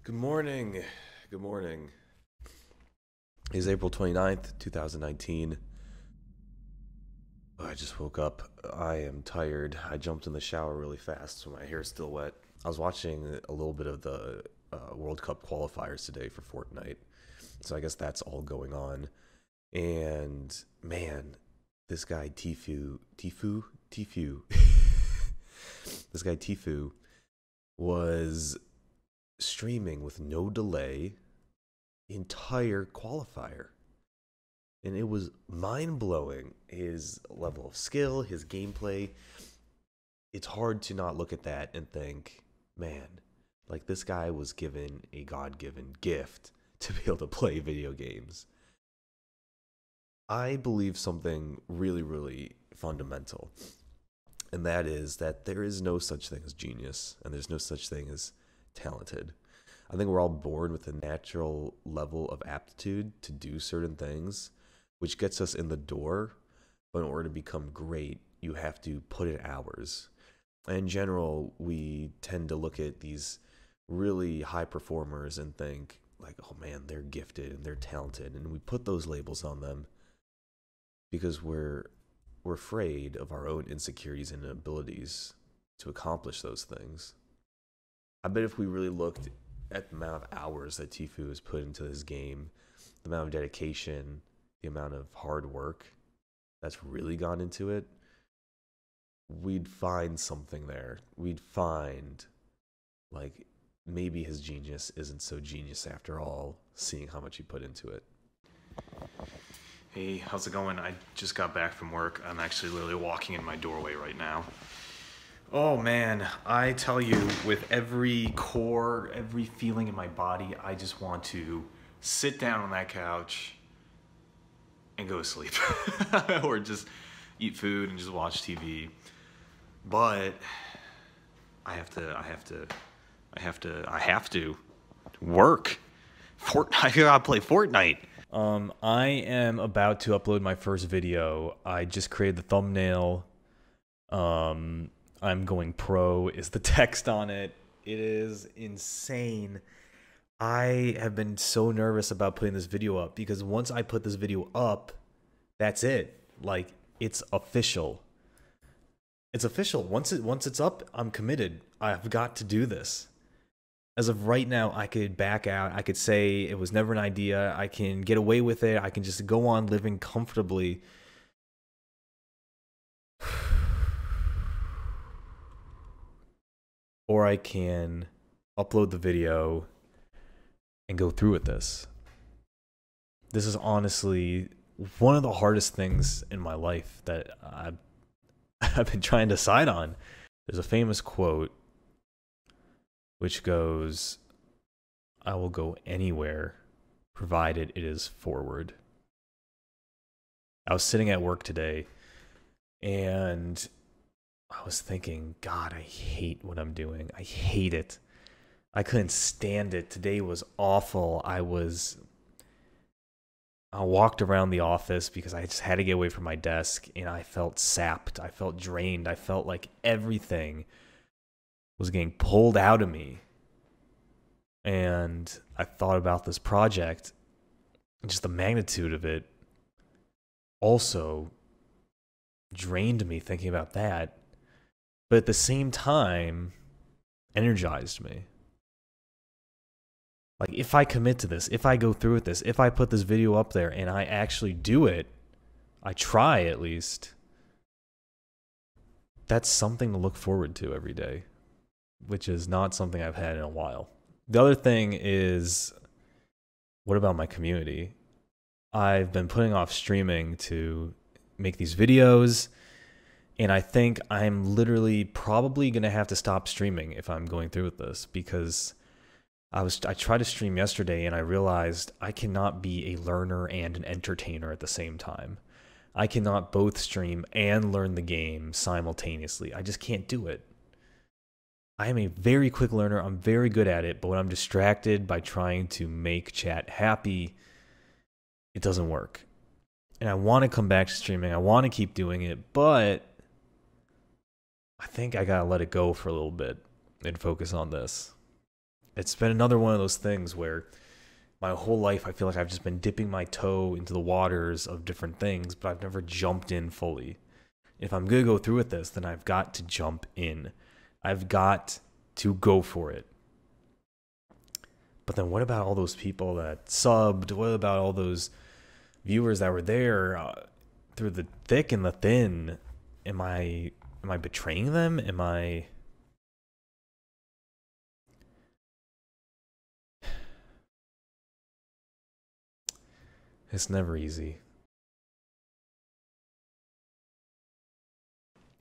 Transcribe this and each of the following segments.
Good morning. Good morning. It is April 29th, 2019. I just woke up. I am tired. I jumped in the shower really fast, so my hair's still wet. I was watching a little bit of the World Cup qualifiers today for Fortnite, so I guess that's all going on. And man, this guy Tifu, this guy Tifu was streaming with no delay the entire qualifier. And it was mind blowing. His level of skill, his gameplay. It's hard to not look at that and think, man, like this guy was given a God given gift to be able to play video games. I believe something really, really fundamental. And that is that there is no such thing as genius, and there's no such thing as talented. I think we're all born with a natural level of aptitude to do certain things, which gets us in the door. But in order to become great, you have to put in hours. In general, we tend to look at these really high performers and think, like, oh man, they're gifted and they're talented. And we put those labels on them because we're afraid of our own insecurities and abilities to accomplish those things. I bet if we really looked at the amount of hours that Tifu has put into this game, the amount of dedication, the amount of hard work that's really gone into it, we'd find something there. We'd find, like, maybe his genius isn't so genius after all, seeing how much he put into it. Hey, how's it going? I just got back from work. I'm actually literally walking in my doorway right now. Oh man, I tell you, with every core, every feeling in my body, I just want to sit down on that couch and go to sleep. Or just eat food and just watch TV. But I have to work. I gotta play Fortnite. I am about to upload my first video. I just created the thumbnail. I'm going pro is the text on it. It is insane. I have been so nervous about putting this video up because once I put this video up, that's it. Like, it's official. It's official. Once it's up, I'm committed. I've got to do this. As of right now, I could back out. I could say it was never an idea. I can get away with it. I can just go on living comfortably. Or I can upload the video and go through with this. This is honestly one of the hardest things in my life that I've been trying to decide on. There's a famous quote which goes, I will go anywhere provided it is forward. I was sitting at work today and I was thinking, God, I hate what I'm doing. I hate it. I couldn't stand it. Today was awful. I walked around the office because I just had to get away from my desk, and I felt sapped. I felt drained. I felt like everything was getting pulled out of me. And I thought about this project, and just the magnitude of it also drained me thinking about that. But at the same time, energized me. Like, if I commit to this, if I go through with this, if I put this video up there and I actually do it, I try at least, that's something to look forward to every day, which is not something I've had in a while. The other thing is, what about my community? I've been putting off streaming to make these videos, and I think I'm literally probably going to have to stop streaming if I'm going through with this, because I tried to stream yesterday and I realized I cannot be a learner and an entertainer at the same time. I cannot both stream and learn the game simultaneously. I just can't do it. I am a very quick learner. I'm very good at it, but when I'm distracted by trying to make chat happy, it doesn't work. And I want to come back to streaming. I want to keep doing it, but I think I gotta let it go for a little bit and focus on this. It's been another one of those things where my whole life I feel like I've just been dipping my toe into the waters of different things, but I've never jumped in fully. If I'm going to go through with this, then I've got to jump in. I've got to go for it. But then what about all those people that subbed? What about all those viewers that were there through the thick and the thin? Am I betraying them? It's never easy.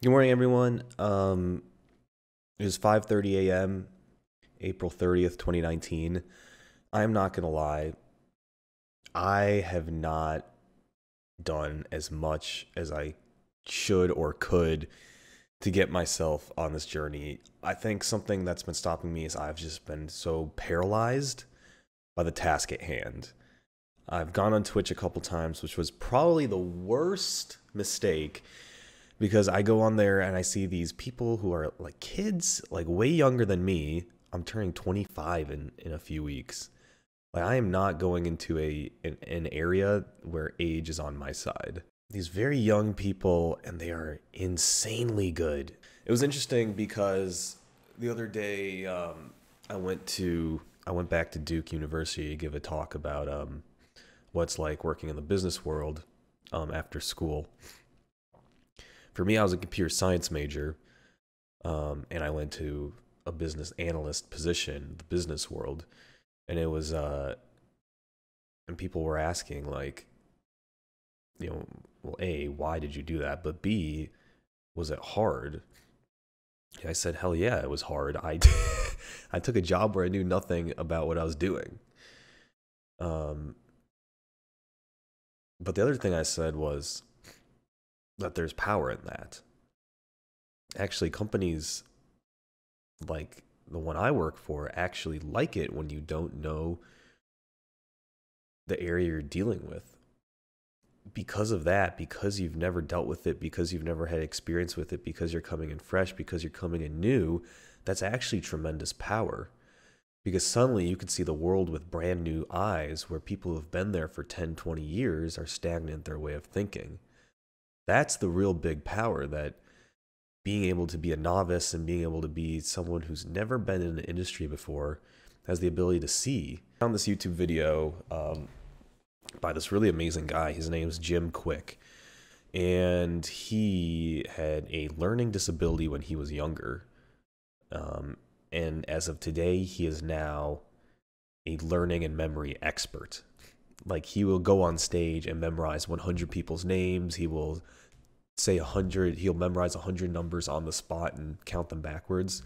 Good morning, everyone. It was 5:30 a.m., April 30th, 2019. I'm not going to lie. I have not done as much as I should or could to get myself on this journey. I think something that's been stopping me is I've just been so paralyzed by the task at hand. I've gone on Twitch a couple times, which was probably the worst mistake, because I go on there and I see these people who are like kids, like way younger than me. I'm turning 25 in a few weeks. Like, I am not going into an area where age is on my side. These very young people, and they are insanely good. It was interesting because the other day I went back to Duke University to give a talk about what it's like working in the business world after school. For me, I was a computer science major, and I went to a business analyst position, the business world, and it was, and people were asking, like, well, A, why did you do that? But B, was it hard? I said, hell yeah, it was hard. I took a job where I knew nothing about what I was doing. But the other thing I said was that there's power in that. Actually, companies like the one I work for actually like it when you don't know the area you're dealing with. Because of that, because you've never dealt with it, because you've never had experience with it, because you're coming in fresh, because you're coming in new, that's actually tremendous power. Because suddenly you can see the world with brand new eyes, where people who have been there for 10, 20 years are stagnant in their way of thinking. That's the real big power, that being able to be a novice and being able to be someone who's never been in an industry before has the ability to see. I found this YouTube video by this really amazing guy. His name is Jim Quick, and he had a learning disability when he was younger. And as of today, he is now a learning and memory expert. Like, he will go on stage and memorize 100 people's names. He will say 100, he'll memorize 100 numbers on the spot and count them backwards.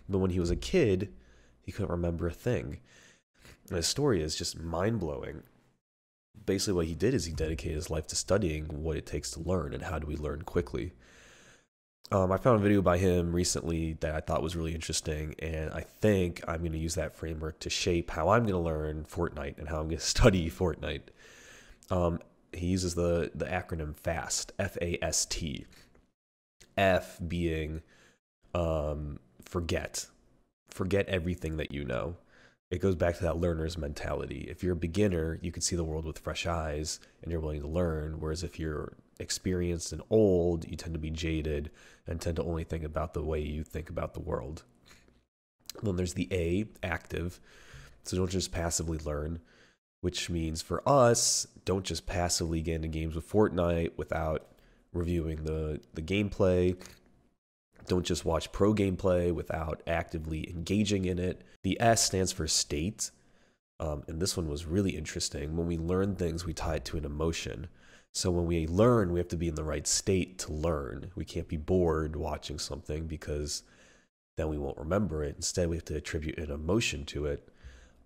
But when he was a kid, he couldn't remember a thing. And his story is just mind-blowing. Basically what he did is he dedicated his life to studying what it takes to learn and how do we learn quickly. I found a video by him recently that I thought was really interesting, and I think I'm going to use that framework to shape how I'm going to learn Fortnite and how I'm going to study Fortnite. He uses the acronym FAST, F-A-S-T. F being forget. Forget everything that you know. It goes back to that learner's mentality. If you're a beginner, you can see the world with fresh eyes and you're willing to learn. Whereas if you're experienced and old, you tend to be jaded and tend to only think about the way you think about the world. Then there's the A, active. So don't just passively learn, which means for us, don't just passively get into games with Fortnite without reviewing the gameplay. Don't just watch pro gameplay without actively engaging in it. The S stands for state. And this one was really interesting. When we learn things, we tie it to an emotion. So when we learn, we have to be in the right state to learn. We can't be bored watching something because then we won't remember it. Instead, we have to attribute an emotion to it.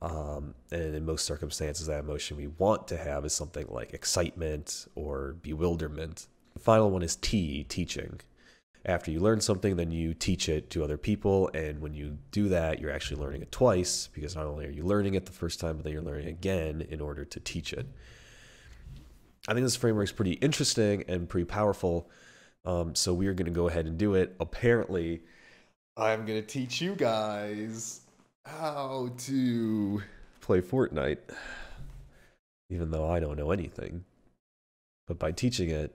And in most circumstances, that emotion we want to have is something like excitement or bewilderment. The final one is T, teaching. After you learn something, then you teach it to other people. And when you do that, you're actually learning it twice, because not only are you learning it the first time, but then you're learning again in order to teach it. I think this framework is pretty interesting and pretty powerful. So we are going to go ahead and do it. Apparently, I'm going to teach you guys how to play Fortnite, even though I don't know anything. But by teaching it,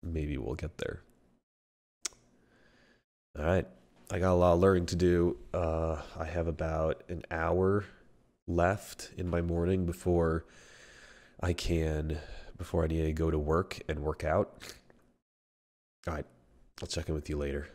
maybe we'll get there. All right. I got a lot of learning to do. I have about an hour left in my morning before I need to go to work and work out. All right. I'll check in with you later.